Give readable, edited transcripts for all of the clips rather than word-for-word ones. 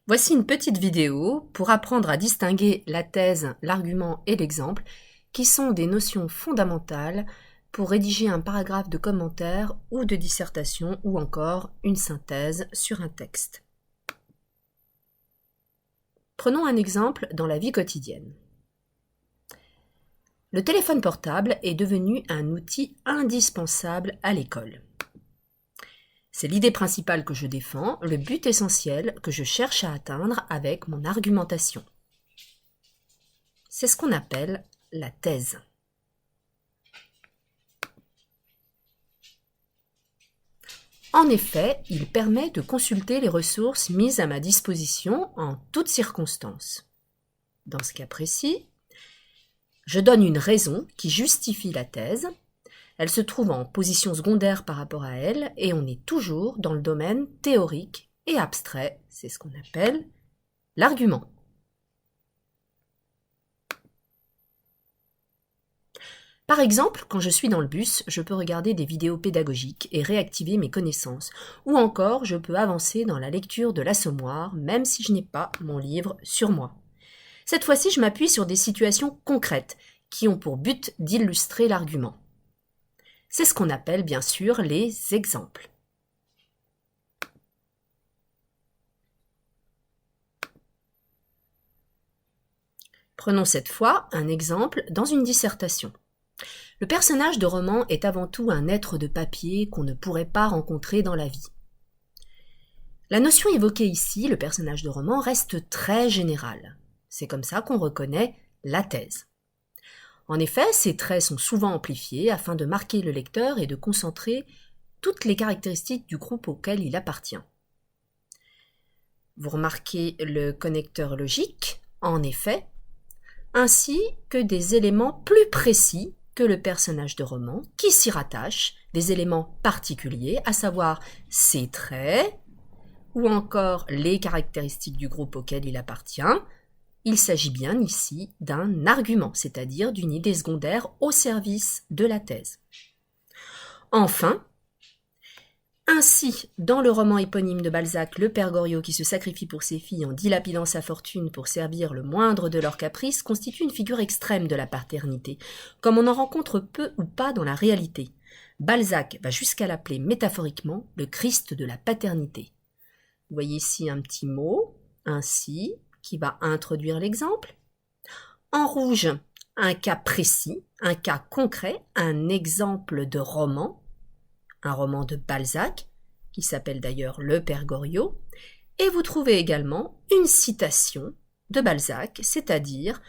Voici une petite vidéo pour apprendre à distinguer la thèse, l'argument et l'exemple, qui sont des notions fondamentales pour rédiger un paragraphe de commentaire ou de dissertation ou encore une synthèse sur un texte. Prenons un exemple dans la vie quotidienne. Le téléphone portable est devenu un outil indispensable à l'école. C'est l'idée principale que je défends, le but essentiel que je cherche à atteindre avec mon argumentation. C'est ce qu'on appelle la thèse. En effet, il permet de consulter les ressources mises à ma disposition en toutes circonstances. Dans ce cas précis, je donne une raison qui justifie la thèse. Elle se trouve en position secondaire par rapport à elle et on est toujours dans le domaine théorique et abstrait, c'est ce qu'on appelle l'argument. Par exemple, quand je suis dans le bus, je peux regarder des vidéos pédagogiques et réactiver mes connaissances, ou encore je peux avancer dans la lecture de l'assommoir même si je n'ai pas mon livre sur moi. Cette fois-ci, je m'appuie sur des situations concrètes qui ont pour but d'illustrer l'argument. C'est ce qu'on appelle bien sûr les exemples. Prenons cette fois un exemple dans une dissertation. Le personnage de roman est avant tout un être de papier qu'on ne pourrait pas rencontrer dans la vie. La notion évoquée ici, le personnage de roman, reste très générale. C'est comme ça qu'on reconnaît la thèse. En effet, ces traits sont souvent amplifiés afin de marquer le lecteur et de concentrer toutes les caractéristiques du groupe auquel il appartient. Vous remarquez le connecteur logique, en effet, ainsi que des éléments plus précis que le personnage de roman qui s'y rattachent, des éléments particuliers, à savoir ses traits ou encore les caractéristiques du groupe auquel il appartient. Il s'agit bien ici d'un argument, c'est-à-dire d'une idée secondaire au service de la thèse. Enfin, ainsi, dans le roman éponyme de Balzac, le père Goriot qui se sacrifie pour ses filles en dilapidant sa fortune pour servir le moindre de leurs caprices constitue une figure extrême de la paternité, comme on en rencontre peu ou pas dans la réalité. Balzac va jusqu'à l'appeler métaphoriquement le Christ de la paternité. Vous voyez ici un petit mot, ainsi, qui va introduire l'exemple. En rouge, un cas précis, un cas concret, un exemple de roman, un roman de Balzac, qui s'appelle d'ailleurs Le Père Goriot, et vous trouvez également une citation de Balzac, c'est-à-dire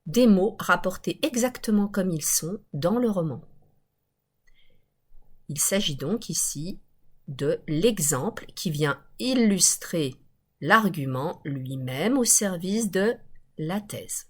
des mots rapportés exactement comme ils sont dans le roman. Il s'agit donc ici de l'exemple qui vient illustrer l'argument lui-même au service de la thèse.